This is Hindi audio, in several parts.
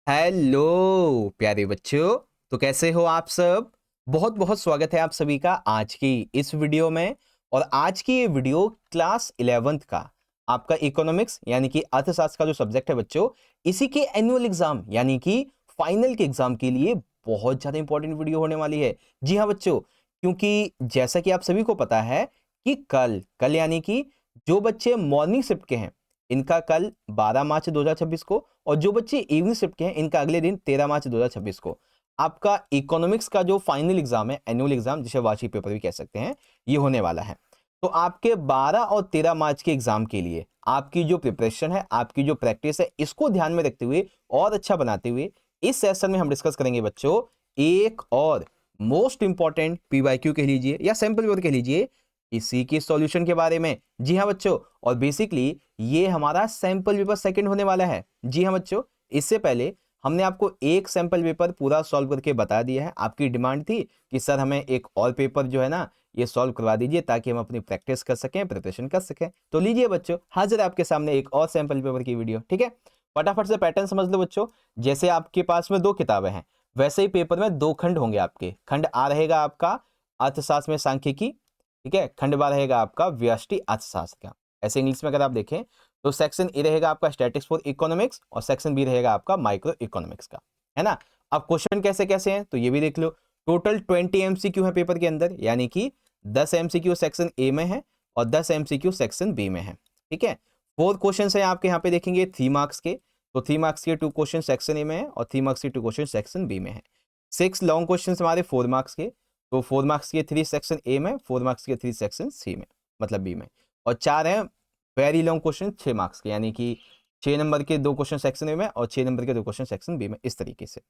हेलो प्यारे बच्चों। तो कैसे हो आप सब। बहुत बहुत स्वागत है आप सभी का आज की इस वीडियो में। और आज की ये वीडियो क्लास 11th का आपका इकोनॉमिक्स यानी कि अर्थशास्त्र का जो सब्जेक्ट है बच्चों, इसी के एनुअल एग्जाम यानी कि फाइनल के एग्जाम के लिए बहुत ज्यादा इंपॉर्टेंट वीडियो होने वाली है। जी हाँ बच्चों, क्योंकि जैसा कि आप सभी को पता है कि कल यानी कि जो बच्चे मॉर्निंग शिफ्ट के हैं इनका कल 12 मार्च 2026 को, और जो बच्चे इवनिंग शिफ्ट के हैं इनका अगले दिन 13 मार्च 2026 को आपका इकोनॉमिक्स का जो फाइनल एग्जाम है, एनुअल एग्जाम जिसे वार्षिक पेपर भी कह सकते हैं, ये होने वाला है। तो आपके 12 और 13 मार्च के एग्जाम के लिए आपकी जो प्रिपरेशन है, आपकी जो प्रैक्टिस है, इसको ध्यान में रखते हुए और अच्छा बनाते हुए इस सेशन में हम डिस्कस करेंगे बच्चों एक और मोस्ट इंपॉर्टेंट पीवाईक्यू कह लीजिए या सैंपल पेपर कह लीजिए, इसी के सॉल्यूशन के बारे में। जी हाँ बच्चों, और बेसिकली ये हमारा सैंपल पेपर सेकंड होने वाला है। जी हाँ बच्चों, इससे पहले हमने आपको एक सैंपल पेपर पूरा सॉल्व करके बता दिया है। आपकी डिमांड थी कि सर हमें एक और पेपर जो है ना ये सॉल्व करवा दीजिए ताकि हम अपनी प्रैक्टिस कर सकें, प्रिपरेशन कर सकें। तो लीजिए बच्चों, हाजिर है आपके सामने एक और सैंपल पेपर की वीडियो। ठीक है, फटाफट से पैटर्न समझ लो बच्चों। जैसे आपके पास में दो किताबें हैं वैसे ही पेपर में दो खंड होंगे आपके। खंड आ रहेगा आपका अर्थशास्त्र में सांख्यिकी, ठीक है। खंड बा रहेगा आपका व्यष्टि अर्थशास्त्र का। ऐसे इंग्लिश में अगर आप देखें तो सेक्शन ए रहेगा आपका स्टैटिक्स फॉर इकोनॉमिक्स और सेक्शन बी रहेगा आपका माइक्रो इकोनॉमिक्स का, है ना। अब क्वेश्चन कैसे कैसे हैं तो ये भी देख लो। टोटल 20 एमसीक्यू है पेपर के अंदर, यानी कि 10 एमसीक्यू सेक्शन ए में है और 10 एमसीक्यू सेक्शन बी में है। ठीक है, 4 क्वेश्चन है आपके यहाँ पे देखेंगे 3 मार्क्स के। तो 3 मार्क्स के 2 क्वेश्चन सेक्शन ए में है और 3 मार्क्स के 2 क्वेश्चन सेक्शन बी में है। 6 लॉन्ग क्वेश्चन हमारे 4 मार्क्स के। तो 4 मार्क्स के 3 सेक्शन ए में, 4 मार्क्स के 3 सेक्शन सी में, मतलब बी में। और 4 हैं वेरी लॉन्ग क्वेश्चन 6 मार्क्स के, यानी कि 6 नंबर के 2 क्वेश्चन सेक्शन ए में और 6 नंबर के 2 क्वेश्चन सेक्शन बी में, इस तरीके से।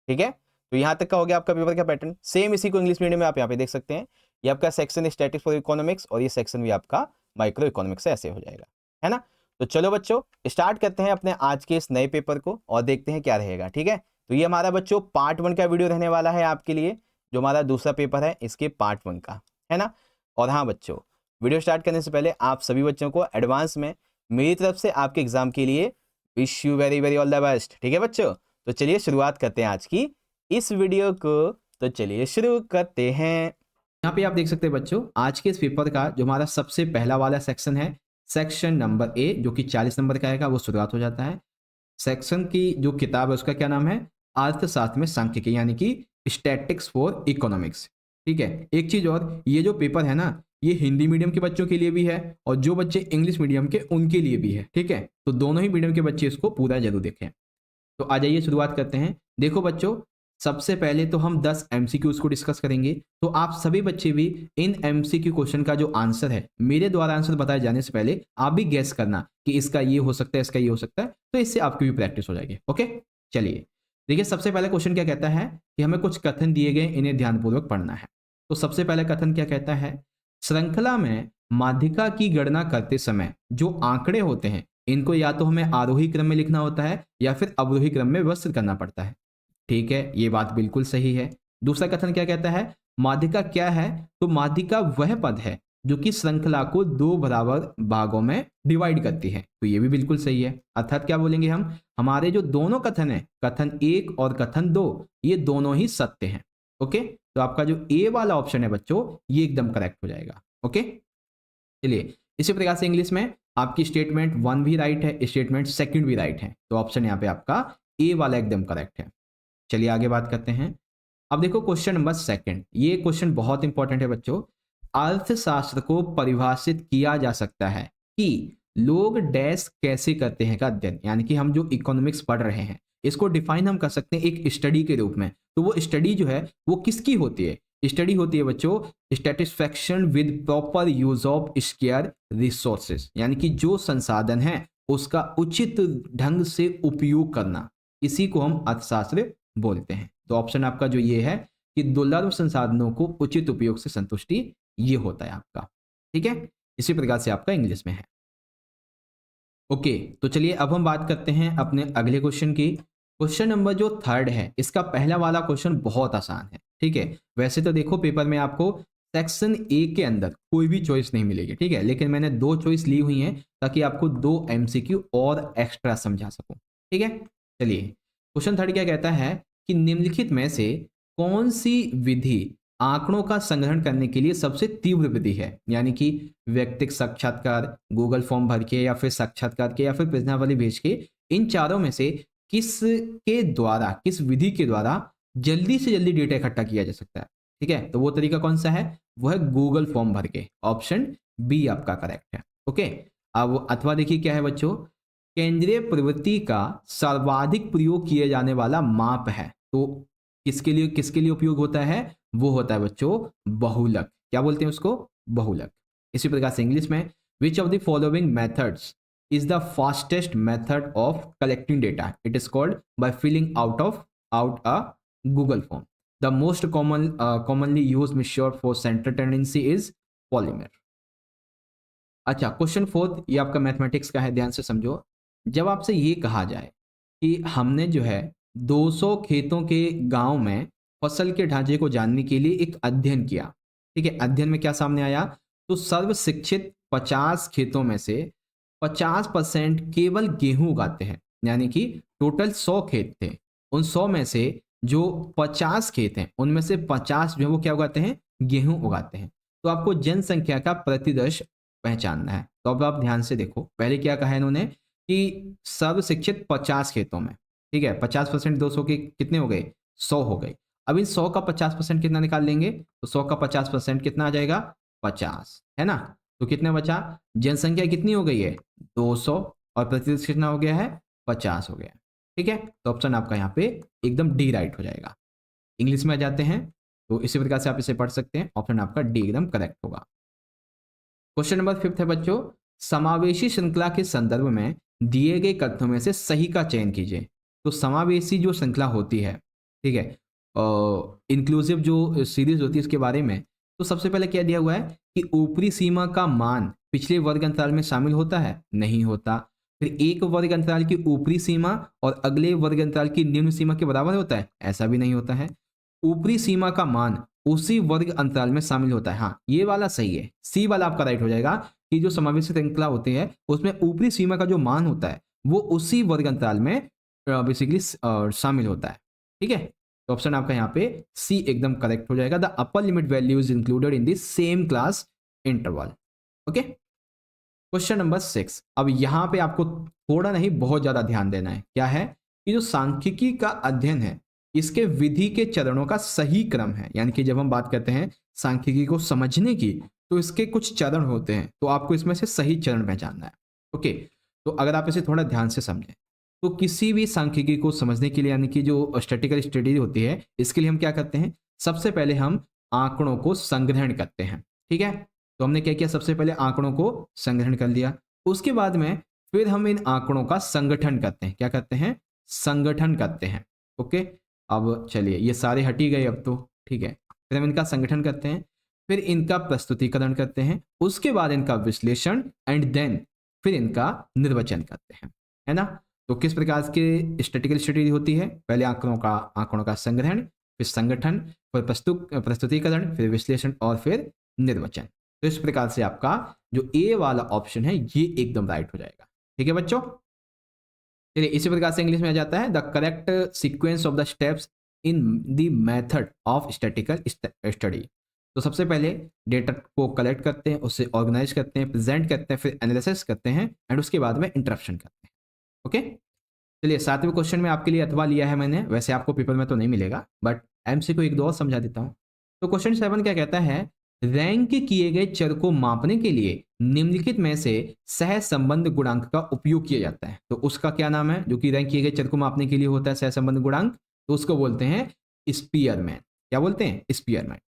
ठीक है, तो यहाँ तक का हो गया आपका पेपर का पैटर्न। सेम इसी को इंग्लिश मीडियम में आप यहाँ पे देख सकते हैं। ये आपका सेक्शन स्टैटिक्स फॉर इकोनॉमिक्स और ये सेक्शन भी आपका माइक्रो इकोनॉमिक्स से ऐसे हो जाएगा, है ना। तो चलो बच्चों स्टार्ट करते हैं अपने आज के इस नए पेपर को और देखते हैं क्या रहेगा। ठीक है, तो ये हमारा बच्चों पार्ट 1 का वीडियो रहने वाला है आपके लिए, जो हमारा दूसरा पेपर है इसके पार्ट 1 का, है ना। और हाँ बच्चों, वीडियो स्टार्ट करने से पहले आप सभी बच्चों को एडवांस में मेरी तरफ से आपके एग्जाम के लिए wish you very very all the best. ठीक है बच्चों, तो चलिए शुरुआत करते हैं आज की इस वीडियो को। तो चलिए शुरू करते हैं। यहाँ पे आप देख सकते हैं बच्चों, आज के इस पेपर का जो हमारा सबसे पहला वाला सेक्शन है, सेक्शन नंबर ए, जो कि 40 नंबर का आएगा, वो शुरुआत हो जाता है। सेक्शन की जो किताब है उसका क्या नाम है, अर्थशास्त्र में सांख्यिकी, यानी कि स्टैटिक्स फॉर इकोनॉमिक्स। ठीक है, एक चीज और, ये जो पेपर है ना ये हिंदी मीडियम के बच्चों के लिए भी है और जो बच्चे इंग्लिश मीडियम के उनके लिए भी है। ठीक है, तो दोनों ही मीडियम के बच्चे इसको पूरा जरूर देखें। तो आ जाइए शुरुआत करते हैं। देखो बच्चों, सबसे पहले तो हम 10 एमसीक्यूज को डिस्कस करेंगे। तो आप सभी बच्चे भी इन एमसीक्यू क्वेश्चन का जो आंसर है मेरे द्वारा आंसर बताए जाने से पहले आप भी गेस करना कि इसका ये हो सकता है, इसका ये हो सकता है, तो इससे आपकी भी प्रैक्टिस हो जाएगी। ओके, चलिए देखिए, सबसे पहला क्वेश्चन क्या कहता है कि हमें कुछ कथन दिए गए, इन्हें ध्यानपूर्वक पढ़ना है। तो सबसे पहला कथन क्या कहता है, श्रृंखला में माध्यिका की गणना करते समय जो आंकड़े होते हैं इनको या तो हमें आरोही क्रम में लिखना होता है या फिर अवरोही क्रम में व्यवस्थित करना पड़ता है। ठीक है, ये बात बिल्कुल सही है। दूसरा कथन क्या कहता है, माध्यिका क्या है, तो माध्यिका वह पद है जो कि श्रृंखला को 2 बराबर भागों में डिवाइड करती है। तो ये भी बिल्कुल सही है। अर्थात क्या बोलेंगे हम, हमारे जो दोनों कथन है, कथन 1 और कथन 2, ये दोनों ही सत्य हैं। ओके, तो आपका जो ए वाला ऑप्शन है बच्चों ये एकदम करेक्ट हो जाएगा। ओके, चलिए इसी प्रकार से इंग्लिश में आपकी स्टेटमेंट 1 भी राइट है, स्टेटमेंट सेकंड भी राइट है, तो ऑप्शन यहाँ पे आपका ए वाला एकदम करेक्ट है। चलिए आगे बात करते हैं। अब देखो क्वेश्चन नंबर सेकंड, ये क्वेश्चन बहुत इंपॉर्टेंट है बच्चों। अर्थशास्त्र को परिभाषित किया जा सकता है कि लोग डैश कैसे करते हैं का अध्ययन, यानी कि हम जो इकोनॉमिक्स पढ़ रहे हैं इसको डिफाइन हम कर सकते हैं एक स्टडी के रूप में। तो वो स्टडी जो है वो किसकी होती है, स्टडी होती है बच्चों satisfaction with proper use of scarce resources, यानी कि जो संसाधन है उसका उचित ढंग से उपयोग करना, इसी को हम अर्थशास्त्र बोलते हैं। तो ऑप्शन आपका जो ये है कि दुर्लभ संसाधनों को उचित उपयोग से संतुष्टि, ये होता है आपका। ठीक है, इसी प्रकार से आपका इंग्लिश में है। ओके, तो चलिए अब हम बात करते हैं अपने अगले क्वेश्चन की। क्वेश्चन नंबर जो थर्ड है, इसका पहला वाला क्वेश्चन बहुत आसान है। ठीक है, वैसे तो देखो पेपर में आपको सेक्शन ए के अंदर कोई भी चॉइस नहीं मिलेगी, ठीक है, लेकिन मैंने 2 चॉइस ली हुई हैं ताकि आपको 2 एमसीक्यू और एक्स्ट्रा समझा सकूं। ठीक है, चलिए क्वेश्चन थर्ड क्या कहता है कि निम्नलिखित में से कौन सी विधि आंकड़ों का संग्रहण करने के लिए सबसे तीव्र विधि है, यानी कि व्यक्तिगत साक्षात्कार, गूगल फॉर्म भर के, या फिर साक्षात्कार के, या फिर प्रश्नावली भेज के, इन चारों में से किस के द्वारा, किस विधि के द्वारा जल्दी से जल्दी डेटा इकट्ठा किया जा सकता है। ठीक है, तो वो तरीका कौन सा है, वो है गूगल फॉर्म भर के। ऑप्शन बी आपका करेक्ट है। ओके, अब अथवा देखिए क्या है बच्चों, केंद्रीय प्रवृत्ति का सर्वाधिक प्रयोग किए जाने वाला माप है, तो किसके लिए उपयोग होता है, वो होता है बच्चों बहुलक। क्या बोलते हैं उसको, बहुलक। इसी प्रकार से इंग्लिश में which of the following methods is the fastest method of collecting data. It is called by filling out a Google form. The most commonly used measure for center tendency is polymer. अच्छा, क्वेश्चन फोर्थ ये आपका मैथमेटिक्स का है, ध्यान से समझो। जब आपसे ये कहा जाए कि हमने जो है 200 खेतों के गांव में फसल के ढांचे को जानने के लिए एक अध्ययन किया। ठीक है, अध्ययन में क्या सामने आया, तो सर्व शिक्षित 50 खेतों में से 50% केवल गेहूं उगाते हैं, यानी कि टोटल 100 खेत थे, उन 100 में से जो 50 खेत हैं उनमें से 50 जो है वो क्या उगाते हैं, गेहूं उगाते हैं। तो आपको जनसंख्या का प्रतिदर्श पहचानना है। तो अब आप ध्यान से देखो, पहले क्या कहा इन्होंने कि सर्व शिक्षित 50 खेतों में, ठीक है, 50% 200 के कितने हो गए, 100 हो गए। अब इन 100 का 50% कितना निकाल लेंगे, तो 100 का 50% कितना आ जाएगा, 50, है ना। तो कितना बचा, जनसंख्या कितनी हो गई है, 200, और प्रतिशत कितना हो गया है, 50 हो गया। ठीक है, तो ऑप्शन आपका यहाँ पे एकदम डी राइट हो जाएगा। इंग्लिश में आ जाते हैं तो इसी प्रकार से आप इसे पढ़ सकते हैं, ऑप्शन आपका डी एकदम करेक्ट होगा। क्वेश्चन नंबर 5 है बच्चों, समावेशी श्रृंखला के संदर्भ में दिए गए कथनों में से सही का चयन कीजिए। तो समावेशी जो श्रृंखला होती है, ठीक है, इंक्लूसिव जो सीरीज होती है उसके बारे में, तो सबसे पहले क्या दिया हुआ है कि ऊपरी सीमा का मान पिछले वर्ग अंतराल में शामिल होता है, नहीं होता। फिर एक वर्ग अंतराल की ऊपरी सीमा और अगले वर्ग अंतराल की निम्न सीमा के बराबर होता है, ऐसा भी नहीं होता है। ऊपरी सीमा का मान उसी वर्ग अंतराल में शामिल होता है, हाँ ये वाला सही है, सी वाला आपका राइट हो जाएगा कि जो समावेशी श्रृंखला होती है उसमें ऊपरी सीमा का जो मान होता है वो उसी वर्ग अंतराल में बेसिकली शामिल होता है। ठीक है, तो ऑप्शन आपका यहाँ पे सी एकदम करेक्ट हो जाएगा। The upper limit value is included in the same class interval. Okay, question number 6। अब यहां पे आपको थोड़ा नहीं बहुत ज्यादा ध्यान देना है। क्या है कि जो सांख्यिकी का अध्ययन है इसके विधि के चरणों का सही क्रम है, यानी कि जब हम बात करते हैं सांख्यिकी को समझने की तो इसके कुछ चरण होते हैं, तो आपको इसमें से सही चरण पहचानना है। ओके, तो अगर आप इसे थोड़ा ध्यान से समझें तो किसी भी सांख्यिकी को समझने के लिए, यानी कि जो स्टैटिस्टिकल स्टडी होती है, इसके लिए हम क्या करते हैं, सबसे पहले हम आंकड़ों को संग्रहण करते हैं। ठीक है, तो हमने क्या किया, सबसे पहले आंकड़ों को संग्रहण कर लिया, उसके बाद में फिर हम इन आंकड़ों का संगठन करते हैं। क्या करते हैं, संगठन करते हैं। ओके, अब चलिए ये सारे हट ही गए अब तो, ठीक है, फिर हम इनका संगठन करते हैं, फिर इनका प्रस्तुतिकरण करते हैं, उसके बाद इनका विश्लेषण, एंड देन फिर इनका निर्वचन करते हैं, है ना। तो किस प्रकार के स्टैटिस्टिकल स्टडी होती है, पहले आंकड़ों का संग्रहण, फिर संगठन, फिर प्रस्तुतिकरण, फिर विश्लेषण और फिर निर्वचन। तो इस प्रकार से आपका जो ए वाला ऑप्शन है ये एकदम राइट हो जाएगा। ठीक है बच्चों, चलिए इसी प्रकार से इंग्लिश में आ जाता है the correct sequence of the steps in the method of statistical study. तो सबसे पहले डेटा को कलेक्ट करते हैं, उससे ऑर्गेनाइज करते हैं, प्रेजेंट करते हैं, फिर एनालिसिस करते हैं, एंड उसके बाद में इंटरप्शन करते हैं। ओके, चलिए 7वें क्वेश्चन में आपके लिए अथवा लिया है मैंने, वैसे आपको पेपर में तो नहीं मिलेगा बट एमसी को एक दो और समझा देता हूँ। तो क्वेश्चन 7 क्या कहता है, रैंक किए गए चर को मापने के लिए निम्नलिखित में से सहसंबंध गुणांक का उपयोग किया जाता है। तो उसका क्या नाम है, जो कि रैंक किए गए चर को मापने के लिए होता है सहसंबंध गुणांक, तो उसको बोलते हैं स्पीयरमैन। क्या बोलते हैं, स्पीयरमैन।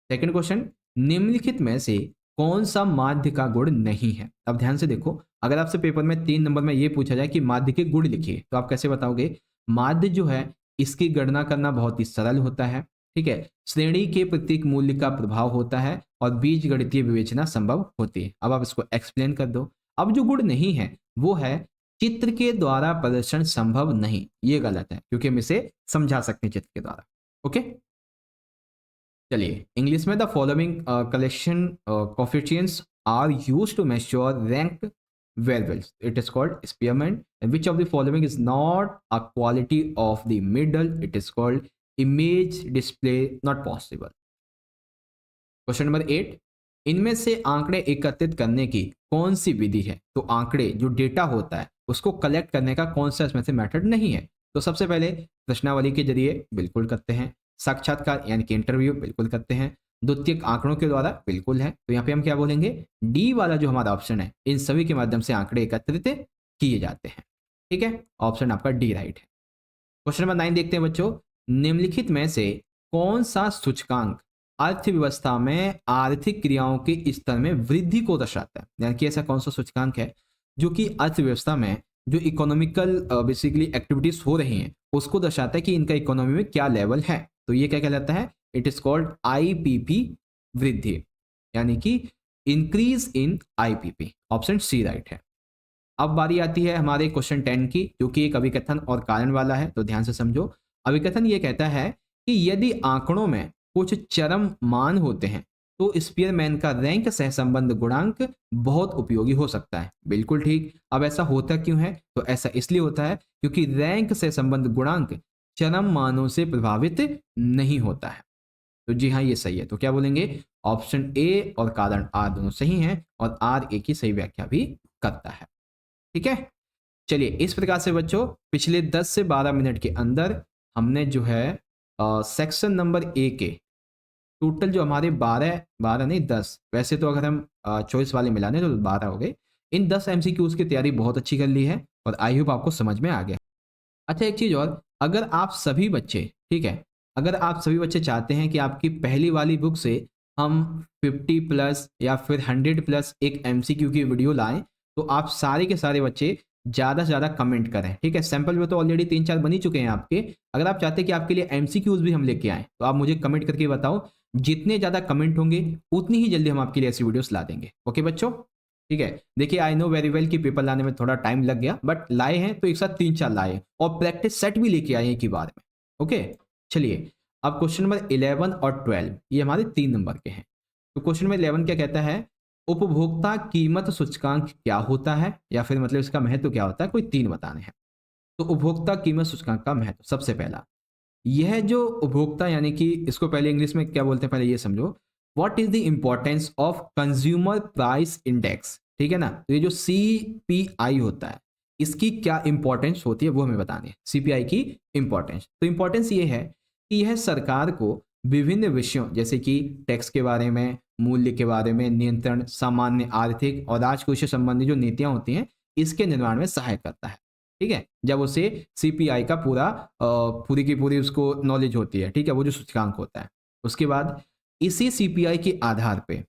सेकंड क्वेश्चन, निम्नलिखित में से कौन सा माध्य का गुण नहीं है। अब ध्यान से देखो, अगर आपसे पेपर में 3 नंबर में ये पूछा जाए कि माध्य के गुण लिखिए, तो आप कैसे बताओगे। माध्य जो है इसकी गणना करना बहुत ही सरल होता है। ठीक है, श्रेणी के प्रत्येक मूल्य का प्रभाव होता है और बीज गणितीय विवेचना संभव होती है। अब आप इसको एक्सप्लेन कर दो। अब जो गुण नहीं है वो है चित्र के द्वारा प्रदर्शन संभव नहीं, ये गलत है क्योंकि हम इसे समझा सकते हैं चित्र के द्वारा। ओके, चलिए इंग्लिश में the following collection coefficients are used to measure rank variables. It is called spearmint. And which of the following is not a quality of the middle? It is called image display not possible. Question number 8, इनमें से आंकड़े एकत्रित करने की कौन सी विधि है? तो आंकड़े जो डेटा होता है उसको कलेक्ट करने का कौन सा इसमें से मेथड नहीं है? तो सबसे पहले प्रश्नावली के जरिए बिल्कुल करते हैं, साक्षात्कार यानी कि इंटरव्यू बिल्कुल करते हैं, द्वितीयक आंकड़ों के द्वारा बिल्कुल है। तो यहाँ पे हम क्या बोलेंगे, डी वाला जो हमारा ऑप्शन है, इन सभी के माध्यम से आंकड़े एकत्रित किए जाते हैं। ठीक है, ऑप्शन आपका डी राइट है। क्वेश्चन नंबर 9 देखते हैं बच्चों, निम्नलिखित में से कौन सा सूचकांक अर्थव्यवस्था में आर्थिक क्रियाओं के स्तर में वृद्धि को दर्शाता है? यानी कि ऐसा कौन सा सूचकांक है जो कि अर्थव्यवस्था में जो इकोनॉमिकल बेसिकली एक्टिविटीज हो रही हैं उसको दर्शाता है कि इनका इकोनॉमी में क्या लेवल है? तो ये क्या कहलाता है? इट इज कॉल्ड आईपीपी वृद्धि, यानी कि increase in IPP. Option C right है। अब बारी आती है हमारे क्वेश्चन 10 की, जो कि एक अभिकथन और कारण वाला है, तो ध्यान से समझो। अभिकथन ये कहता है कि यदि आंकड़ों में कुछ चरम मान होते हैं तो स्पीयरमैन का रैंक सहसंबंध गुणांक बहुत उपयोगी हो सकता है। बिल्कुल ठीक। अब ऐसा होता क्यों है? तो ऐसा इसलिए होता है क्योंकि रैंक सहसंबंध गुणांक चरम मानों से प्रभावित नहीं होता है। तो जी हाँ, ये सही है। तो क्या बोलेंगे? ऑप्शन ए और कारण आर दोनों सही हैं और आर ए की सही व्याख्या भी करता है। ठीक है, चलिए इस प्रकार से बच्चों पिछले 10 से 12 मिनट के अंदर हमने जो है सेक्शन नंबर ए के टोटल जो हमारे 12 नहीं 10, वैसे तो अगर हम चॉइस वाले मिलाने तो 12 हो गए। इन 10 एमसीक्यूज की तैयारी बहुत अच्छी कर ली है और आई होप आपको समझ में आ गया। अच्छा, एक चीज़ और, अगर आप सभी बच्चे, ठीक है, अगर आप सभी बच्चे चाहते हैं कि आपकी पहली वाली बुक से हम 50 प्लस या फिर 100 प्लस एक एमसीक्यू की वीडियो लाएं, तो आप सारे के सारे बच्चे ज़्यादा से ज़्यादा कमेंट करें। ठीक है, सैंपल में तो ऑलरेडी 3-4 बन ही चुके हैं आपके। अगर आप चाहते हैं कि आपके लिए एमसीक्यूज भी हम लेके आएँ तो आप मुझे कमेंट करके बताओ। जितने ज़्यादा कमेंट होंगे उतनी ही जल्दी हम आपके लिए ऐसी वीडियोस ला देंगे। ओके बच्चों, ठीक है। देखिए आई नो वेरी वेल कि पेपर लाने में थोड़ा टाइम लग गया, बट लाए हैं तो एक साथ 3-4 लाए और प्रैक्टिस सेट भी लेके आए एक ही बार में। ओके, चलिए अब क्वेश्चन नंबर 11 और 12 ये हमारे 3 नंबर के हैं। तो क्वेश्चन नंबर 11 क्या कहता है? उपभोक्ता कीमत सूचकांक क्या होता है, या फिर मतलब इसका महत्व क्या होता है? कोई 3 बताने हैं। तो उपभोक्ता कीमत सूचकांक का महत्व, सबसे पहला यह जो उपभोक्ता, यानी कि इसको पहले इंग्लिश में क्या बोलते हैं पहले ये समझो। What is the importance of consumer price index? ठीक है ना, तो ये जो सीपीआई होता है इसकी क्या इंपॉर्टेंस होती है वो हमें बतानी है। सीपीआई की इंपॉर्टेंस, तो इंपॉर्टेंस ये है कि यह सरकार को विभिन्न विषयों जैसे कि टैक्स के बारे में, मूल्य के बारे में, नियंत्रण, सामान्य आर्थिक और राजकोष से संबंधित जो नीतियां होती हैं इसके निर्माण में सहायक करता है। ठीक है, जब उसे सीपीआई का पूरी की पूरी उसको नॉलेज होती है, ठीक है, वो जो सूचकांक होता है। उसके बाद इसी सीपीआई के आधार पे,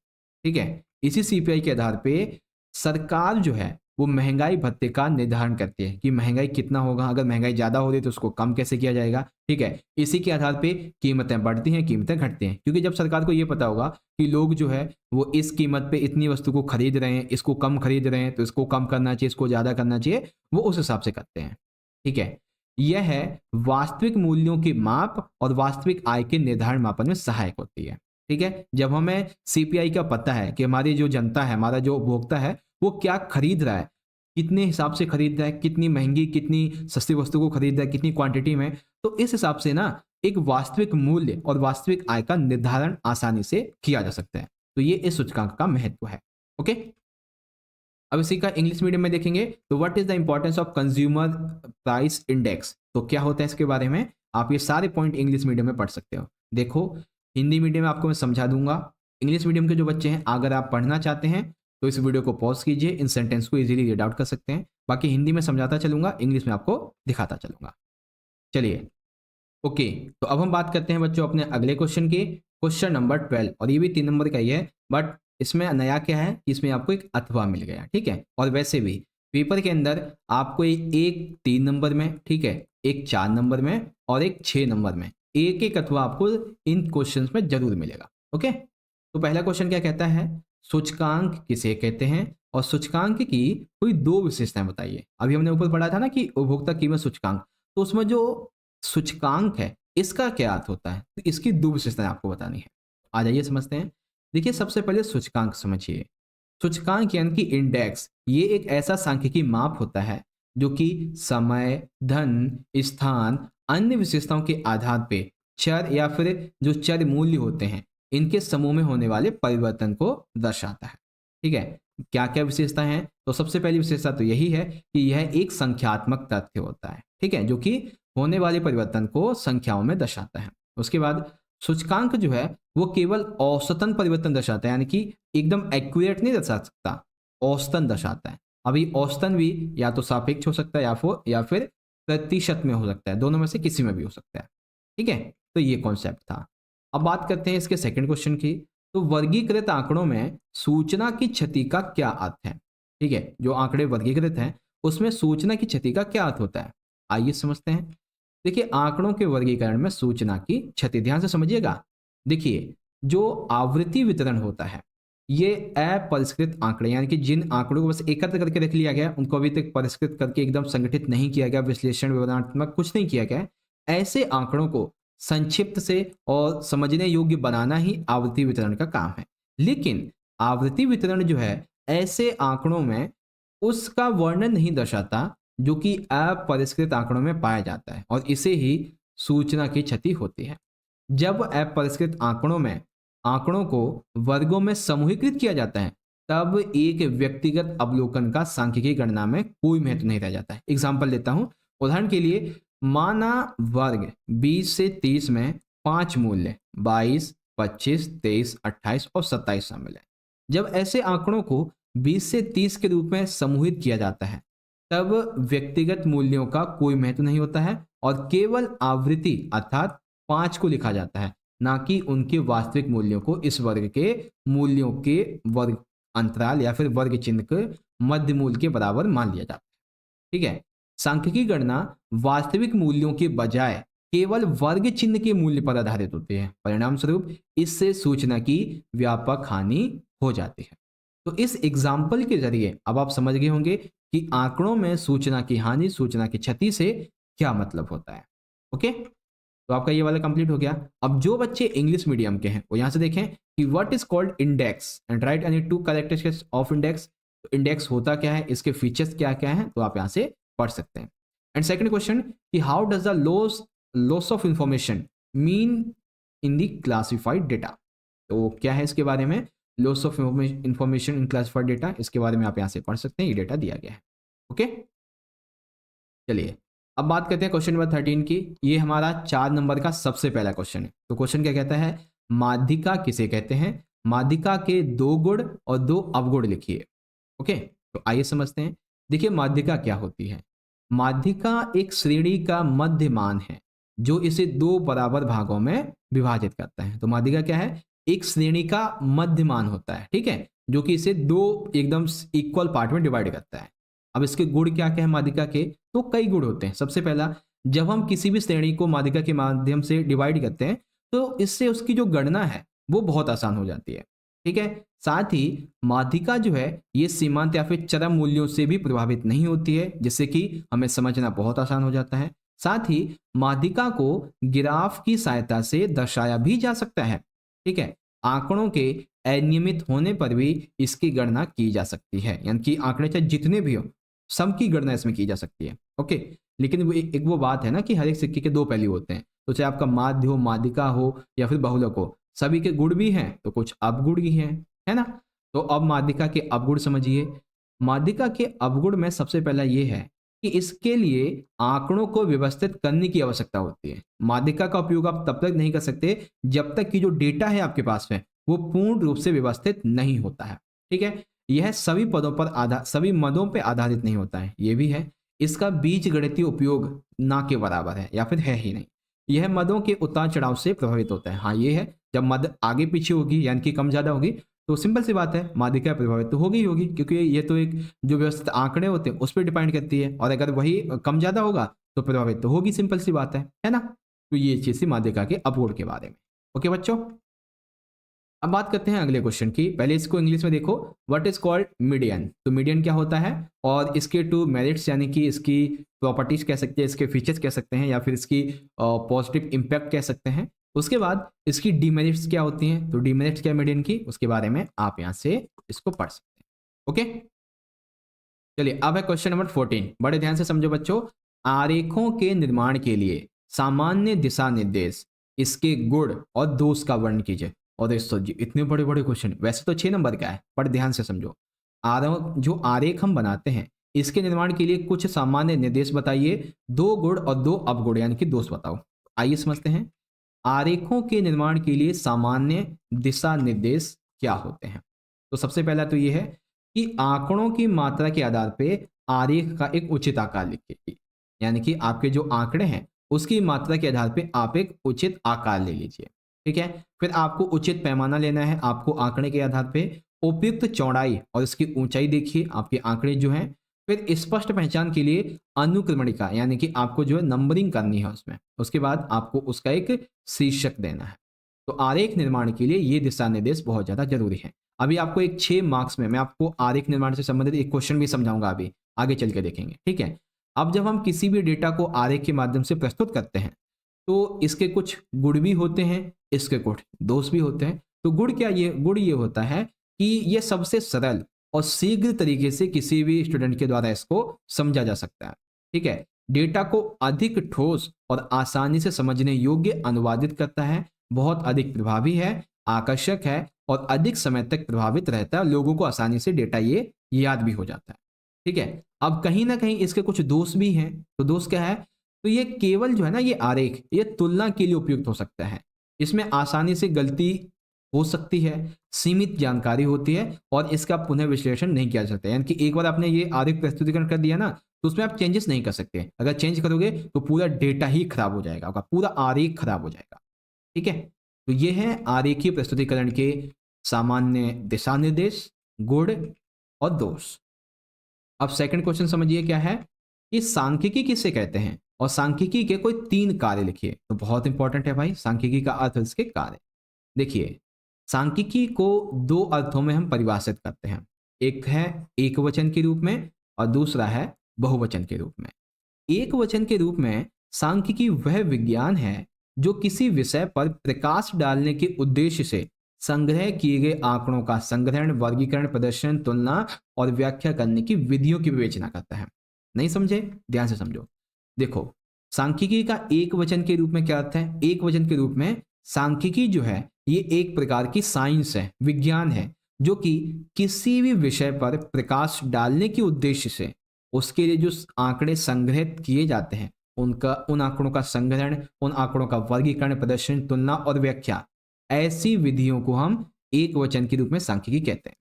ठीक है, इसी सीपीआई के आधार पे सरकार जो है वो महंगाई भत्ते का निर्धारण करती है कि महंगाई कितना होगा, अगर महंगाई ज़्यादा हो रही है तो उसको कम कैसे किया जाएगा। ठीक है, इसी के आधार पे कीमतें बढ़ती हैं, कीमतें घटती हैं, क्योंकि जब सरकार को ये पता होगा कि लोग जो है वो इस कीमत पे इतनी वस्तु को खरीद रहे हैं, इसको कम खरीद रहे हैं, तो इसको कम करना चाहिए, इसको ज़्यादा करना चाहिए, वो उस हिसाब से करते हैं। ठीक है, यह है वास्तविक मूल्यों की माप और वास्तविक आय के निर्धारण मापन में सहायक होती है। ठीक है, जब हमें सीपीआई का पता है कि हमारी जो जनता है, हमारा जो उपभोक्ता है वो क्या खरीद रहा है, कितने हिसाब से खरीद रहा है, कितनी महंगी कितनी सस्ती वस्तु को खरीद रहा है, कितनी क्वांटिटी में, तो इस हिसाब से ना एक वास्तविक मूल्य और वास्तविक आय का निर्धारण आसानी से किया जा सकता है। तो ये इस सूचकांक का महत्व है। ओके, अब इसी का इंग्लिश मीडियम में देखेंगे तो what is the importance of consumer price index, तो क्या होता है इसके बारे में आप ये सारे पॉइंट इंग्लिश मीडियम में पढ़ सकते हो। देखो हिंदी मीडियम में आपको मैं समझा दूंगा, इंग्लिश मीडियम के जो बच्चे हैं अगर आप पढ़ना चाहते हैं तो इस वीडियो को पॉज कीजिए, इन सेंटेंस को इजीली रीड आउट कर सकते हैं। बाकी हिंदी में समझाता चलूंगा, इंग्लिश में आपको दिखाता चलूंगा। चलिए ओके, तो अब हम बात करते हैं बच्चों अपने अगले क्वेश्चन की, क्वेश्चन नंबर 12, और ये भी 3 नंबर का ही है, बट इसमें नया क्या है, इसमें आपको एक अथवा मिल गया। ठीक है, और वैसे भी पेपर के अंदर आपको एक 3 नंबर में, ठीक है, एक 4 नंबर में और एक 6 नंबर में एक एक अथवा आपको इन क्वेश्चंस में जरूर मिलेगा। ओके, तो पहला क्वेश्चन क्या कहता है, सूचकांक किसे कहते हैं और सूचकांक की कोई 2 विशेषताएं बताइए। अभी हमने ऊपर पढ़ा था ना कि उपभोक्ता कीमत सूचकांक, तो उसमें जो सूचकांक है इसका क्या अर्थ होता है, तो इसकी 2 विशेषताएं आपको बतानी है। आ जाइए समझते हैं। देखिए सबसे पहले सूचकांक समझिए, सूचकांक यानी कि इंडेक्स, ये एक ऐसा सांख्यिकी माप होता है जो कि समय, धन, स्थान, अन्य विशेषताओं के आधार पे चर या फिर जो चर मूल्य होते हैं इनके समूह में होने वाले परिवर्तन को दर्शाता है। ठीक है, क्या क्या विशेषता है? तो सबसे पहली विशेषता तो यही है कि यह एक संख्यात्मक तथ्य होता है, ठीक है, जो कि होने वाले परिवर्तन को संख्याओं में दर्शाता है। उसके बाद सूचकांक जो है वो केवल औसतन परिवर्तन दर्शाता है, यानी कि एकदम एक्यूरेट नहीं दर्शा सकता, औसतन दर्शाता है। अभी औसतन भी या तो सापेक्ष हो सकता है या फिर प्रतिशत में हो सकता है, दोनों में से किसी में भी हो सकता है। ठीक है, तो ये कॉन्सेप्ट था। अब बात करते हैं इसके सेकंड क्वेश्चन की। तो वर्गीकृत आंकड़ों में सूचना की क्षति का क्या अर्थ है? ठीक है, जो आंकड़े वर्गीकृत हैं उसमें सूचना की क्षति का क्या अर्थ होता है, आइए समझते हैं। देखिए, आंकड़ों के वर्गीकरण में सूचना की क्षति, ध्यान से समझिएगा। देखिए, जो आवृत्ति वितरण होता है ये अपरिष्कृत आंकड़े, यानी कि जिन आंकड़ों को बस एकत्र करके रख लिया गया, उनको अभी तक परिष्कृत करके एकदम संगठित नहीं किया गया, विश्लेषण विवरणात्मक कुछ नहीं किया गया, ऐसे आंकड़ों को संक्षिप्त से और समझने योग्य बनाना ही आवृत्ति वितरण का काम है। लेकिन आवृत्ति वितरण जो है ऐसे आंकड़ों में उसका वर्णन नहीं दर्शाता जो कि अपरिष्कृत आंकड़ों में पाया जाता है, और इसे ही सूचना की क्षति होती है। जब अपरिष्कृत आंकड़ों में आंकड़ों को वर्गों में समूहीकृत किया जाता है तब एक व्यक्तिगत अवलोकन का सांख्यिकी गणना में कोई महत्व नहीं रह जाता है। एग्जाम्पल लेता हूं, उदाहरण के लिए माना वर्ग 20 से 30 में 5 मूल्य 22, 25, 23, 28 और 27 शामिल है। जब ऐसे आंकड़ों को 20 से 30 के रूप में समूहित किया जाता है तब व्यक्तिगत मूल्यों का कोई महत्व नहीं होता है और केवल आवृत्ति अर्थात 5 को लिखा जाता है, ना कि उनके वास्तविक मूल्यों को इस वर्ग के मूल्यों के वर्ग अंतराल या फिर वर्ग चिन्ह के मध्य मूल्य के बराबर मान लिया जाता है। ठीक है, सांख्यिकी गणना वास्तविक मूल्यों के बजाय केवल वर्ग चिन्ह के मूल्य पर आधारित होती है। परिणाम स्वरूप इससे सूचना की व्यापक हानि हो जाती है। तो इस एग्जाम्पल के जरिए अब आप समझ गए होंगे कि आंकड़ों में सूचना की हानि, सूचना की क्षति से क्या मतलब होता है। ओके, तो आपका ये वाला कंप्लीट हो गया। अब जो बच्चे इंग्लिश मीडियम के हैं वो यहां से देखें कि what is called index and write any two characteristics of index. तो इंडेक्स होता क्या है, इसके फीचर्स क्या क्या हैं, तो आप यहां से पढ़ सकते हैं। एंड सेकंड क्वेश्चन कि how does the loss of information mean in the classified data. तो क्या है इसके बारे में, loss of information in classified data, इसके बारे में आप यहां से पढ़ सकते हैं, ये डेटा दिया गया है। ओके, चलिए अब बात करते हैं क्वेश्चन नंबर 13 की। ये हमारा 4 नंबर का सबसे पहला क्वेश्चन है। तो क्वेश्चन क्या कहता है, माध्यिका किसे कहते हैं, माध्यिका के 2 गुण और 2 अवगुण लिखिए। ओके, तो आइए समझते हैं। देखिए, माध्यिका क्या होती है। माध्यिका एक श्रेणी का मध्यमान है जो इसे 2 बराबर भागों में विभाजित करता है। तो माध्यिका क्या है, एक श्रेणी का मध्यमान होता है, ठीक है, जो कि इसे 2 एकदम इक्वल पार्ट में डिवाइड करता है। अब इसके गुण क्या क्या है माध्यिका के, तो कई गुण होते हैं। सबसे पहला, जब हम किसी भी श्रेणी को माध्यिका के माध्यम से डिवाइड करते हैं तो इससे उसकी जो गणना है वो बहुत आसान हो जाती है। ठीक है, साथ ही माध्यिका जो है ये सीमांत या फिर चरम मूल्यों से भी प्रभावित नहीं होती है, जिससे कि हमें समझना बहुत आसान हो जाता है। साथ ही माध्यिका को ग्राफ की सहायता से दर्शाया भी जा सकता है। ठीक है, आंकड़ों के अनियमित होने पर भी इसकी गणना की जा सकती है, यानी कि आंकड़े चाहे जितने भी हो सब की गणना इसमें की जा सकती है। ओके, लेकिन वो एक वो बात है ना कि हर एक सिक्के के 2 पहलू होते हैं। तो चाहे आपका माध्य हो, माध्यिका हो या फिर बहुलक हो, सभी के गुण भी हैं तो कुछ अवगुण भी हैं, है ना। तो अब माध्यिका के अवगुण समझिए। माध्यिका के अवगुण में सबसे पहला ये है कि इसके लिए आंकड़ों को व्यवस्थित करने की आवश्यकता होती है। माध्यिका का उपयोग आप तब तक नहीं कर सकते जब तक कि जो डेटा है आपके पास में वो पूर्ण रूप से व्यवस्थित नहीं होता है। ठीक है, यह सभी सभी मदों पर आधारित नहीं होता है, ये भी है। इसका बीज गणितीय उपयोग ना के बराबर है या फिर है ही नहीं। यह मदों के उतार चढ़ाव से प्रभावित होता है। हाँ, ये है, जब मद आगे पीछे होगी यानी कि कम ज्यादा होगी तो सिंपल सी बात है माध्यिका प्रभावित तो होगी ही होगी, क्योंकि ये तो एक जो व्यवस्थित आंकड़े होते हैं उस पर डिपेंड करती है, और अगर वही कम ज्यादा होगा तो प्रभावित तो होगी, सिंपल सी बात है ना। तो ये चीज थी माध्यिका के अवगुण के बारे में। ओके बच्चों, अब बात करते हैं अगले क्वेश्चन की। पहले इसको इंग्लिश में देखो, व्हाट इज कॉल्ड मीडियन। तो मीडियन क्या होता है और इसके 2 मेरिट्स यानी कि इसकी प्रॉपर्टीज कह सकते हैं, इसके फीचर्स कह सकते हैं या फिर इसकी पॉजिटिव इंपैक्ट कह सकते हैं। उसके बाद इसकी डीमेरिट्स क्या होती हैं, तो डीमेरिट्स क्या मीडियन की, उसके बारे में आप यहाँ से इसको पढ़ सकते हैं। ओके, चलिए अब है क्वेश्चन नंबर 14। बड़े ध्यान से समझो बच्चों। आरेखों के निर्माण के लिए सामान्य दिशा निर्देश, इसके गुण और दोष का वर्णन कीजिए। और दोस्तों जी इतने बड़े बड़े क्वेश्चन, वैसे तो 6 नंबर का है, बड़े ध्यान से समझो। जो आरेख हम बनाते हैं इसके निर्माण के लिए कुछ सामान्य निर्देश बताइए, 2 गुण और 2 अवगुण यानी कि दोष बताओ। आइए समझते हैं आरेखों के निर्माण के लिए सामान्य दिशा निर्देश क्या होते हैं। तो सबसे पहला तो ये है कि आंकड़ों की मात्रा के आधार पे आरेख का एक उचित आकार लिखिए। यानी कि आपके जो आंकड़े हैं उसकी मात्रा के आधार पे आप एक उचित आकार ले लीजिए। ठीक है, फिर आपको उचित पैमाना लेना है। आपको आंकड़े के आधार पे उपयुक्त चौड़ाई और इसकी ऊंचाई देखिए आपके आंकड़े जो हैं। फिर स्पष्ट पहचान के लिए अनुक्रमणिका यानी कि आपको जो है नंबरिंग करनी है उसमें। उसके बाद आपको उसका एक शीर्षक देना है। तो आरेख निर्माण के लिए ये दिशा निर्देश बहुत ज़्यादा जरूरी है। अभी आपको एक 6 मार्क्स में मैं आपको आरेख निर्माण से संबंधित एक क्वेश्चन भी समझाऊंगा, अभी आगे चल के देखेंगे। ठीक है, अब जब हम किसी भी डेटा को आरेख के माध्यम से प्रस्तुत करते हैं तो इसके कुछ गुण भी होते हैं, इसके कुछ दोष भी होते हैं। तो गुण ये होता है कि ये सबसे सरल और शीघ्र तरीके से किसी भी स्टूडेंट के द्वारा इसको समझा जा सकता है। ठीक है, डेटा को अधिक ठोस और आसानी से समझने योग्य अनुवादित करता है, बहुत अधिक प्रभावी है, आकर्षक है और अधिक समय तक प्रभावित रहता है। लोगों को आसानी से डेटा ये याद भी हो जाता है। ठीक है, अब कहीं ना कहीं इसके कुछ दोष भी हैं। तो दोष क्या है, तो ये केवल जो है ना ये आरेख ये तुलना के लिए उपयुक्त हो सकता है। इसमें आसानी से गलती हो सकती है, सीमित जानकारी होती है और इसका पुनः विश्लेषण नहीं किया जा सकता। यानी कि एक बार आपने ये आरेख प्रस्तुतिकरण कर दिया ना तो उसमें आप चेंजेस नहीं कर सकते। अगर चेंज करोगे तो पूरा डेटा ही खराब हो जाएगा, आपका पूरा आरेख खराब हो जाएगा। ठीक है, तो ये है आरेखीय प्रस्तुतिकरण के सामान्य दिशा निर्देश, गुण और दोष। अब सेकंड क्वेश्चन समझिए क्या है कि सांख्यिकी किसे कहते हैं और सांख्यिकी के कोई 3 कार्य लिखिए। तो बहुत इंपॉर्टेंट है भाई, सांख्यिकी का अर्थ इसके कार्य। देखिए सांख्यिकी को 2 अर्थों में हम परिभाषित करते हैं, एक है एक वचन के रूप में और दूसरा है बहुवचन के रूप में। एक वचन के रूप में सांख्यिकी वह विज्ञान है जो किसी विषय पर प्रकाश डालने के उद्देश्य से संग्रह किए गए आंकड़ों का संग्रहण, वर्गीकरण, प्रदर्शन, तुलना और व्याख्या करने की विधियों की विवेचना करता है। नहीं समझे, ध्यान से समझो। देखो सांख्यिकी का एक वचन के रूप में क्या अर्थ है, एक वचन के रूप में सांख्यिकी जो है ये एक प्रकार की साइंस है, विज्ञान है, जो कि किसी भी विषय पर प्रकाश डालने के उद्देश्य से उसके लिए जो आंकड़े संग्रहित किए जाते हैं उन आंकड़ों का संग्रहण, उन आंकड़ों का वर्गीकरण, प्रदर्शन, तुलना और व्याख्या, ऐसी विधियों को हम एक वचन के रूप में सांख्यिकी कहते हैं।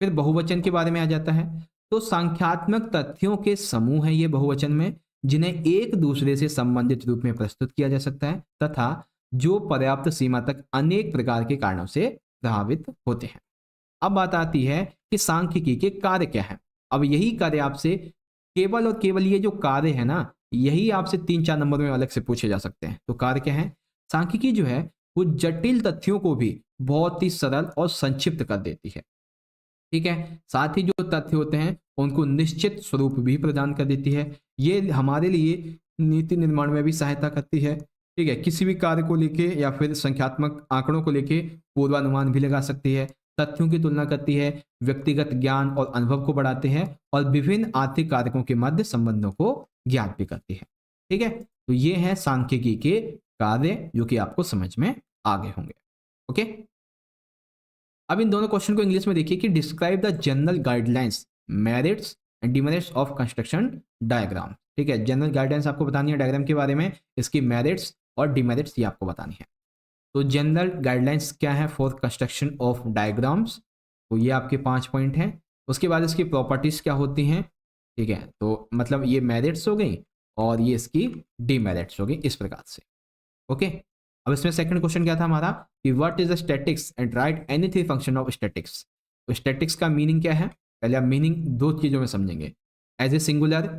फिर बहुवचन के बारे में आ जाता है। तो संख्यात्मक तथ्यों के समूह है ये बहुवचन में, जिन्हें एक दूसरे से संबंधित रूप में प्रस्तुत किया जा सकता है तथा जो पर्याप्त सीमा तक अनेक प्रकार के कारणों से प्रभावित होते हैं। अब बात आती है कि सांख्यिकी के कार्य क्या है। अब यही कार्य आपसे केवल और केवल ये जो कार्य है ना, यही आपसे 3-4 नंबर में अलग से पूछे जा सकते हैं। तो कार्य क्या है, सांख्यिकी जो है वो जटिल तथ्यों को भी बहुत ही सरल और संक्षिप्त कर देती है। ठीक है, साथ ही जो तथ्य होते हैं उनको निश्चित स्वरूप भी प्रदान कर देती है। ये हमारे लिए नीति निर्माण में भी सहायता करती है। ठीक है, किसी भी कार्य को लेके या फिर संख्यात्मक आंकड़ों को लेके पूर्वानुमान भी लगा सकती है, तथ्यों की तुलना करती है, व्यक्तिगत ज्ञान और अनुभव को बढ़ाते हैं और विभिन्न आर्थिक कारकों के मध्य संबंधों को ज्ञात भी करती है। ठीक है, तो ये है सांख्यिकी के कार्य जो कि आपको समझ में आगे होंगे। ओके, अब इन दोनों क्वेश्चन को इंग्लिश में देखिए कि describe the general guidelines, merits and demerits of construction diagram. ठीक है, जनरल गाइडलाइंस आपको बतानी है डायग्राम के बारे में, इसकी मेरिट्स और डिमेरिट्स ये आपको बतानी है। तो जनरल गाइडलाइंस क्या है फॉर कंस्ट्रक्शन ऑफ डायग्राम्स, तो ये आपके 5 पॉइंट हैं। उसके बाद इसकी प्रॉपर्टीज क्या होती हैं। ठीक है, तो मतलब ये मेरिट्स हो गई और ये इसकी डिमेरिट्स हो गई, इस प्रकार से। ओके, अब इसमें सेकंड क्वेश्चन क्या था हमारा कि what is the statics and write any 3 function of statics. तो स्टैटिक्स का मीनिंग क्या है, पहले आप मीनिंग 2 चीजों में समझेंगे, as a singular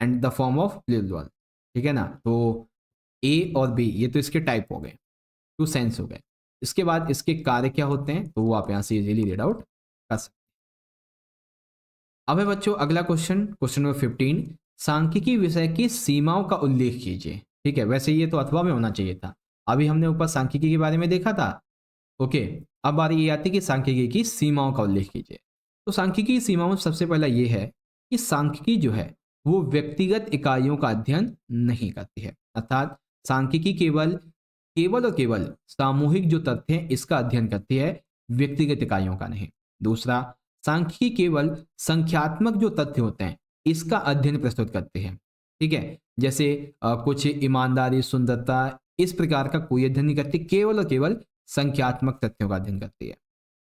and the form of plural. ठीक है ना, तो ए और बी ये तो इसके टाइप हो गए, 2 सेंस हो गए। इसके बाद इसके कार्य क्या होते हैं तो वो आप यहां से इजीली रीड आउट कर सकते हैं। अब है बच्चों अगला क्वेश्चन, क्वेश्चन नंबर 15, सांख्यिकी विषय की सीमाओं का उल्लेख कीजिए। ठीक है, वैसे ये तो अथवा में होना चाहिए था, अभी हमने ऊपर सांख्यिकी के बारे में देखा था। ओके, अब बारी ये आती है कि सांख्यिकी की सीमाओं का उल्लेख कीजिए। तो सांख्यिकी की सीमाओं में सबसे पहला ये है कि सांख्यिकी जो है वो व्यक्तिगत इकाइयों का अध्ययन नहीं करती है, अर्थात सांख्यिकी केवल केवल और केवल सामूहिक जो तथ्य हैं इसका अध्ययन करती है, व्यक्तिगत इकाइयों का नहीं। दूसरा, सांख्यिकी केवल संख्यात्मक जो तथ्य होते हैं इसका अध्ययन प्रस्तुत करती है, ठीक है। जैसे कुछ ईमानदारी, सुंदरता, इस प्रकार का कोई अध्ययन नहीं करती, केवल और केवल संख्यात्मक तथ्यों का अध्ययन करती है,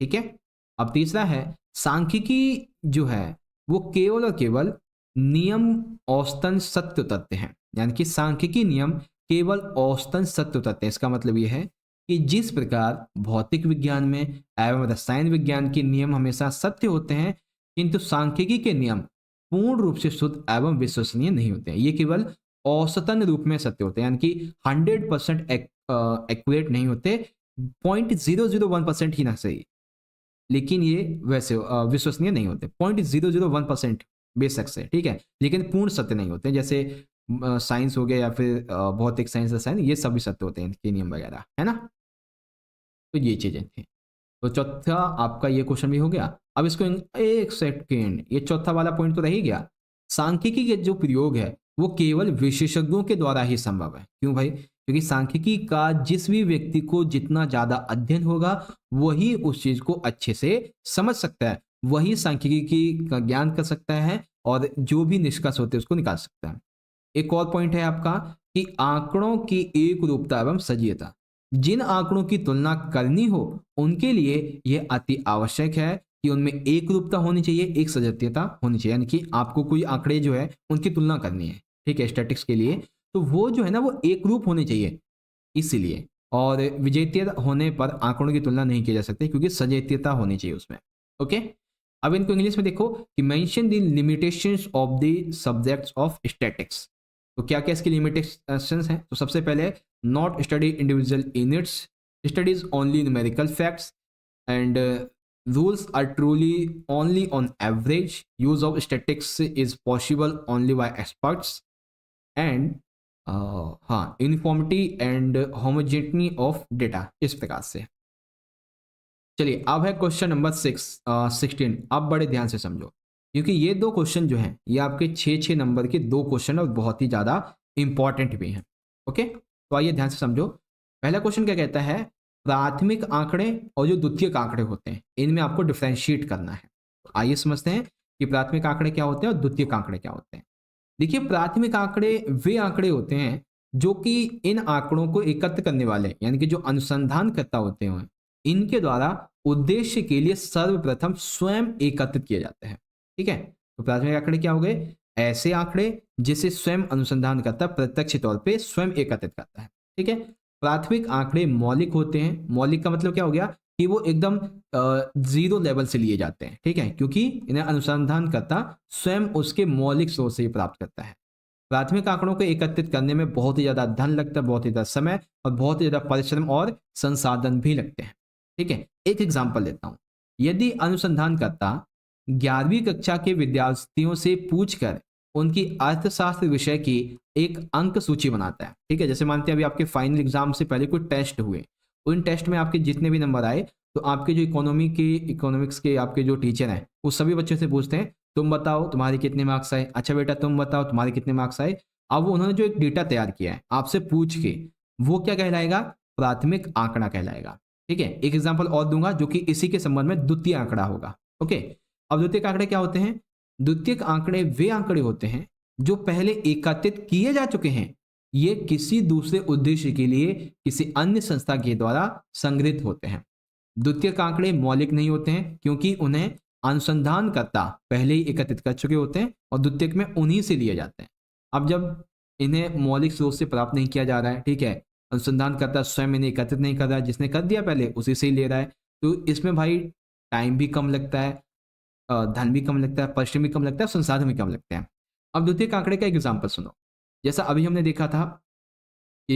ठीक है। अब तीसरा है, सांख्यिकी जो है वो केवल और केवल नियम औसतन सत्य तथ्य हैं, यानी कि सांख्यिकी नियम केवल औसतन सत्य तथ्य। इसका मतलब यह है कि जिस प्रकार भौतिक विज्ञान में एवं रसायन विज्ञान के नियम हमेशा सत्य होते हैं, किंतु सांख्यिकी के नियम पूर्ण रूप से शुद्ध एवं विश्वसनीय नहीं होते हैं। ये केवल औसतन रूप में सत्य होते हैं, यानी कि 100% एक्यूरेट नहीं होते, 0.001% ही ना सही, लेकिन ये वैसे विश्वसनीय नहीं होते। 0.001% बेशक से, ठीक है, लेकिन पूर्ण सत्य नहीं होते। जैसे साइंस हो गया या फिर भौतिक साइंस, रसायन, ये सभी सत्य होते हैं, इनके नियम वगैरह, है ना। तो ये चीजें थी। तो चौथा आपका ये क्वेश्चन भी हो गया। अब इसको एक सेकेंड, ये चौथा वाला पॉइंट तो रह ही गया। सांख्यिकी के जो प्रयोग है वो केवल विशेषज्ञों के द्वारा ही संभव है। क्यों भाई? क्योंकि सांख्यिकी का जिस भी व्यक्ति को जितना ज्यादा अध्ययन होगा वही उस चीज को अच्छे से समझ सकता है, वही सांख्यिकी का ज्ञान कर सकता है और जो भी निष्कर्ष होते हैं उसको निकाल सकता है। एक और पॉइंट है आपका कि आंकड़ों की एक रूपता एवं सजीवता। जिन आंकड़ों की तुलना करनी हो उनके लिए यह अति आवश्यक है कि उनमें एक रूपता होनी चाहिए, एक सजतीयता होनी चाहिए। यानी कि आपको कोई आंकड़े जो है उनकी तुलना करनी है, ठीक है, स्टैटिक्स के लिए, तो वो जो है ना वो एक रूप होने चाहिए इसलिए। और विजेतीय होने पर आंकड़ों की तुलना नहीं की जा सकती क्योंकि सजेतीयता होनी चाहिए उसमें। ओके, अब इनको इंग्लिश में देखो कि mention the limitations of the subjects of statics. तो क्या क्या इसकी लिमिटेशंस हैं? तो सबसे पहले, not study individual units, studies only numerical facts, and rules are truly only on average, use of statistics is possible only by experts, and हाँ, uniformity and homogeneity of data, इस प्रकार से। चलिए अब है क्वेश्चन नंबर 16। अब बड़े ध्यान से समझो क्योंकि ये दो क्वेश्चन जो हैं ये आपके 6 नंबर के दो क्वेश्चन और बहुत ही ज़्यादा इंपॉर्टेंट भी हैं। ओके, तो आइए ध्यान से समझो। पहला क्वेश्चन क्या कहता है, प्राथमिक आंकड़े और जो द्वितीयक आंकड़े होते हैं इनमें आपको डिफरेंशिएट करना है। तो आइए समझते हैं कि प्राथमिक आंकड़े क्या होते हैं और द्वितीयक आंकड़े क्या होते हैं। देखिए, प्राथमिक आंकड़े वे आंकड़े होते हैं जो कि इन आंकड़ों को एकत्र करने वाले यानी कि जो अनुसंधानकर्ता होते हैं इनके द्वारा उद्देश्य के लिए सर्वप्रथम स्वयं एकत्रित किए जाते हैं, ठीक है। तो प्राथमिक आंकड़े क्या हो गए? ऐसे आंकड़े जिसे स्वयं अनुसंधानकर्ता प्रत्यक्ष तौर पे स्वयं एकत्रित करता है, ठीक है। प्राथमिक आंकड़े मौलिक होते हैं। मौलिक का मतलब क्या हो गया कि वो एकदम जीरो लेवल से लिए जाते हैं, ठीक है, क्योंकि इन्हें अनुसंधानकर्ता स्वयं उसके मौलिक स्रोत से ही प्राप्त करता है। प्राथमिक आंकड़ों को एकत्रित करने में बहुत ही ज्यादा धन लगता है, बहुत ही ज्यादा समय और बहुत ही ज्यादा परिश्रम और संसाधन भी लगते हैं, ठीक है। एक एग्जाम्पल देता हूं, यदि अनुसंधानकर्ता 11वीं कक्षा के विद्यार्थियों से पूछकर उनकी अर्थशास्त्र विषय की एक अंक सूची बनाता है, ठीक है। जैसे मानते हैं अभी आपके फाइनल एग्जाम से पहले कोई टेस्ट हुए, उन टेस्ट में आपके जितने भी नंबर आए तो आपके जो इकोनॉमिक्स के आपके जो टीचर हैं वो सभी बच्चों से पूछते हैं तुम बताओ तुम्हारे कितने मार्क्स आए, अच्छा बेटा तुम बताओ तुम्हारे कितने मार्क्स आए। अब उन्होंने जो एक डेटा तैयार किया है आपसे पूछ के, वो क्या कहलाएगा? प्राथमिक आंकड़ा कहलाएगा, ठीक है। एक एग्जाम्पल और दूंगा जो कि इसी के संबंध में द्वितीय आंकड़ा होगा। ओके, अब द्वितीय आंकड़े क्या होते हैं? द्वितीयक आंकड़े वे आंकड़े होते हैं जो पहले एकत्रित किए जा चुके हैं, ये किसी दूसरे उद्देश्य के लिए किसी अन्य संस्था के द्वारा संग्रहित होते हैं। द्वितीयक आंकड़े मौलिक नहीं होते हैं क्योंकि उन्हें अनुसंधानकर्ता पहले ही एकत्रित कर चुके होते हैं और द्वितीयक में उन्हीं से लिए जाते हैं। अब जब इन्हें मौलिक स्रोत से प्राप्त नहीं किया जा रहा है, ठीक है, अनुसंधानकर्ता स्वयं इन्हें एकत्रित नहीं कर रहा है, जिसने कर दिया पहले उसी से ही ले रहा है, तो इसमें भाई टाइम भी कम लगता है, धन भी कम लगता है, परिश्रम भी कम लगता है, संसाधन भी कम लगते हैं। अब द्वितीयक आंकड़े का एग्जाम्पल सुनो। जैसा अभी हमने देखा था कि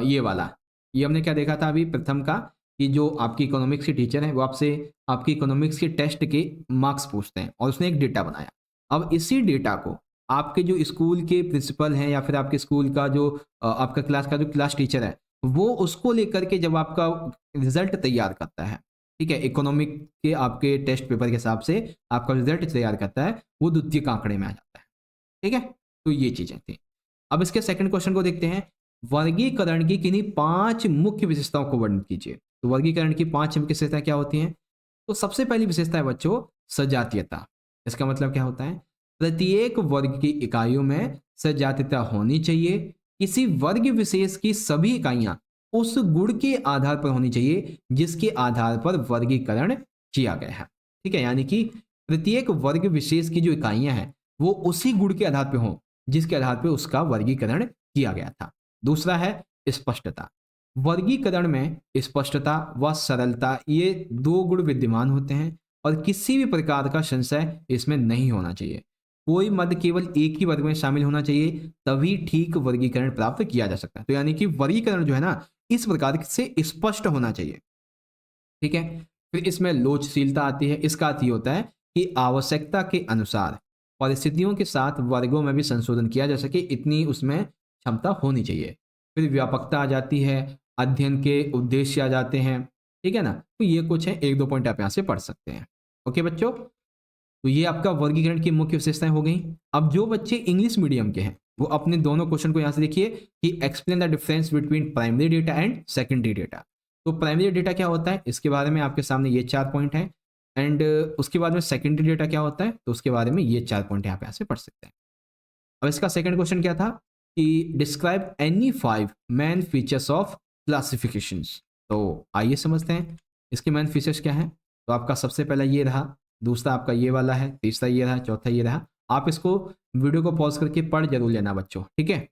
ये हमने क्या देखा था अभी प्रथम का, कि जो आपकी इकोनॉमिक्स के टीचर हैं वो आपसे आपकी इकोनॉमिक्स के टेस्ट के मार्क्स पूछते हैं और उसने एक डेटा बनाया। अब इसी डेटा को आपके जो स्कूल के प्रिंसिपल हैं या फिर आपके स्कूल का जो आपका क्लास का जो क्लास टीचर है वो उसको लेकर के जब आपका रिजल्ट तैयार करता है ठीक है, इकोनॉमिक के आपके टेस्ट पेपर के हिसाब से आपका रिजल्ट तैयार करता है, वो द्वितीयक आंकड़े में आ जाता है। ठीक है, तो ये चीजें थी। अब इसके सेकंड क्वेश्चन को देखते हैं। वर्गीकरण की किन्हीं 5 मुख्य विशेषताओं को वर्णित कीजिए। तो वर्गीकरण की 5 मुख्य विशेषताएं क्या होती हैं? तो सबसे पहली विशेषता है बच्चों सजातीयता। इसका मतलब क्या होता है? प्रत्येक वर्ग की इकाइयों में सजातीयता होनी चाहिए। किसी वर्ग विशेष की सभी इकाइयां उस गुण के आधार पर होनी चाहिए जिसके आधार पर वर्गीकरण किया गया है। ठीक है, यानी कि प्रत्येक वर्ग विशेष की जो इकाइयां हैं वो उसी गुण के आधार पर हों जिसके आधार पर उसका वर्गीकरण किया गया था। दूसरा है स्पष्टता। वर्गीकरण में स्पष्टता व सरलता ये 2 गुण विद्यमान होते हैं और किसी भी प्रकार का संशय इसमें नहीं होना चाहिए। कोई मद केवल एक ही वर्ग में शामिल होना चाहिए, तभी ठीक वर्गीकरण प्राप्त किया जा सकता है। तो यानी कि वर्गीकरण जो है ना, इस प्रकार से स्पष्ट होना चाहिए। ठीक है, फिर इसमें लोचशीलता आती है। इसका अर्थ ये होता है कि आवश्यकता के अनुसार परिस्थितियों के साथ वर्गों में भी संशोधन किया जा सके, इतनी उसमें क्षमता होनी चाहिए। फिर व्यापकता आ जाती है, अध्ययन के उद्देश्य आ जाते हैं। ठीक है ना, तो ये कुछ है, 1-2 पॉइंट आप यहाँ से पढ़ सकते हैं। ओके बच्चों, तो ये आपका वर्गीकरण की मुख्य विशेषताएं हो गई। अब जो बच्चे इंग्लिश मीडियम के हैं वो अपने दोनों क्वेश्चन को यहाँ से देखिए कि explain the difference between primary data and secondary data. तो प्राइमरी डेटा क्या होता है इसके बारे में आपके सामने ये 4 पॉइंट है, एंड उसके बाद में सेकेंडरी डेटा क्या होता है तो उसके बारे में ये 4 पॉइंट यहाँ पे ऐसे पढ़ सकते हैं। अब इसका सेकंड क्वेश्चन क्या था कि describe any 5 main features of classifications. तो आइए समझते हैं इसके मेन फीचर्स क्या हैं। तो आपका सबसे पहला ये रहा, दूसरा आपका ये वाला है, तीसरा ये रहा, चौथा ये रहा। आप इसको वीडियो को पॉज करके पढ़ जरूर लेना बच्चों, ठीक है।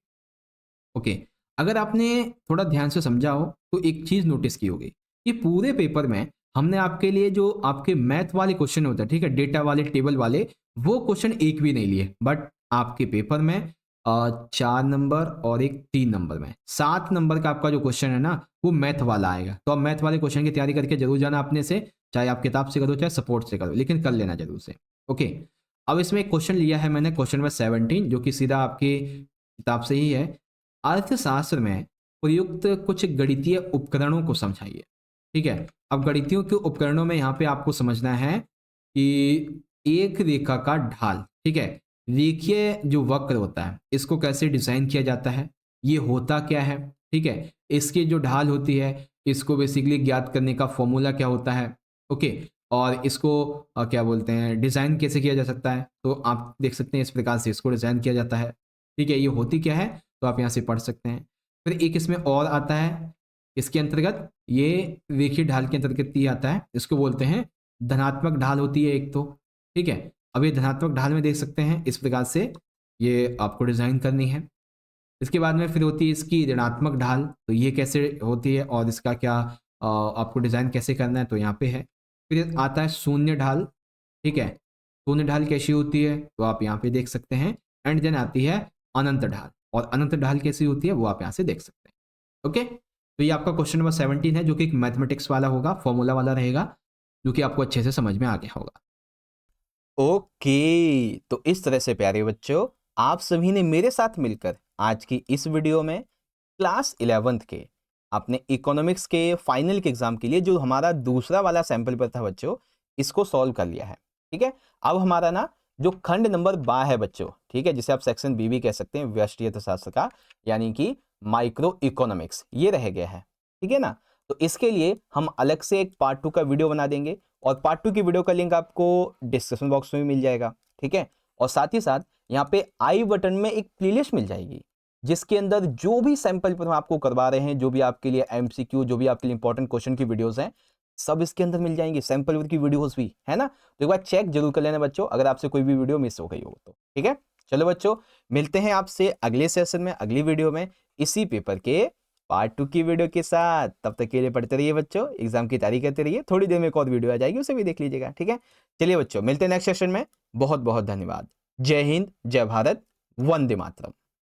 ओके, अगर आपने थोड़ा ध्यान से समझा हो तो एक चीज नोटिस की होगी कि पूरे पेपर में हमने आपके लिए जो आपके मैथ वाले क्वेश्चन होते हैं, ठीक है, डेटा वाले, टेबल वाले, वो क्वेश्चन एक भी नहीं लिए, बट आपके पेपर में 4 नंबर और एक 3 नंबर में 7 नंबर का आपका जो क्वेश्चन है ना वो मैथ वाला आएगा। तो आप मैथ वाले क्वेश्चन की तैयारी करके जरूर जाना अपने से, चाहे आप किताब से करो चाहे सपोर्ट से करो, लेकिन कर लेना जरूर से। ओके, अब इसमें एक क्वेश्चन लिया है मैंने, क्वेश्चन नंबर 17, जो कि सीधा आपकी किताब से ही है। अर्थशास्त्र में प्रयुक्त कुछ गणितीय उपकरणों को समझाइए। ठीक है, अब गणितीयों के उपकरणों में यहाँ पे आपको समझना है कि एक रेखा का ढाल, ठीक है, रेखीय जो वक्र होता है इसको कैसे डिजाइन किया जाता है, ये होता क्या है, ठीक है, इसकी जो ढाल होती है इसको बेसिकली ज्ञात करने का फॉर्मूला क्या होता है। ओके, और इसको क्या बोलते हैं, डिजाइन कैसे किया जा सकता है, तो आप देख सकते हैं इस प्रकार से इसको डिजाइन किया जाता है। ठीक है, ये होती क्या है तो आप यहाँ से पढ़ सकते हैं। फिर एक इसमें और आता है, इसके अंतर्गत ये रेखीय ढाल के अंतर्गत ही आता है, इसको बोलते हैं धनात्मक ढाल होती है एक तो। ठीक है, अब ये धनात्मक ढाल में देख सकते हैं इस प्रकार से ये आपको डिजाइन करनी है। इसके बाद में फिर होती है इसकी ऋणात्मक ढाल, तो ये कैसे होती है और इसका क्या आपको डिजाइन कैसे करना है, तो यहाँ पे है। फिर आता है शून्य ढाल। ठीक है, शून्य ढाल कैसी होती है तो आप यहाँ पे देख सकते हैं। एंड देन आती है अनंत ढाल, और अनंत ढाल कैसी होती है वो आप यहाँ से देख सकते हैं। ओके, तो ये आपका क्वेश्चन नंबर 17 है, जो कि एक मैथमेटिक्स वाला होगा, फॉर्मूला वाला रहेगा, जो कि आपको अच्छे से समझ में आ गया होगा। ओके, तो इस तरह से प्यारे बच्चों आप सभी ने मेरे साथ मिलकर आज की इस वीडियो में क्लास 11th के अपने इकोनॉमिक्स के फाइनल के एग्जाम के लिए जो हमारा दूसरा वाला सैंपल पेपर था बच्चों, इसको सॉल्व कर लिया है। ठीक है, अब हमारा ना जो खंड नंबर 12 है बच्चों, ठीक है, जिसे आप सेक्शन बी भी कह सकते हैं, व्यष्टि अर्थशास्त्र का, यानी कि माइक्रो इकोनॉमिक्स, ये रह गया है। ठीक है ना, तो इसके लिए हम अलग से एक पार्ट 2 का वीडियो बना देंगे, और पार्ट 2 की वीडियो का लिंक आपको डिस्क्रिप्शन बॉक्स में भी मिल जाएगा। ठीक है, और साथ ही साथ यहाँ पे आई बटन में एक प्लेलिस्ट मिल जाएगी, जिसके अंदर जो भी सैंपल पर हम आपको करवा रहे हैं, जो भी आपके लिए एमसीक्यू, जो भी आपके लिए इंपॉर्टेंट क्वेश्चन की वीडियोस हैं, सब इसके अंदर मिल जाएंगी, सैंपल की वीडियोस भी, है ना। तो एक बार चेक जरूर कर लेना बच्चों, अगर आपसे कोई भी वीडियो मिस हो गई हो तो। ठीक है, चलो बच्चों, मिलते हैं आपसे अगले सेशन में, अगली वीडियो में, इसी पेपर के पार्ट 2 की वीडियो के साथ। तब तक के लिए पढ़ते रहिए बच्चों, एग्जाम की तैयारी करते रहिए। थोड़ी देर में एक और वीडियो आ जाएगी, उसे भी देख लीजिएगा। ठीक है, चलिए बच्चों, मिलते हैं नेक्स्ट सेशन में। बहुत बहुत धन्यवाद। जय हिंद, जय भारत, वंदे मातरम।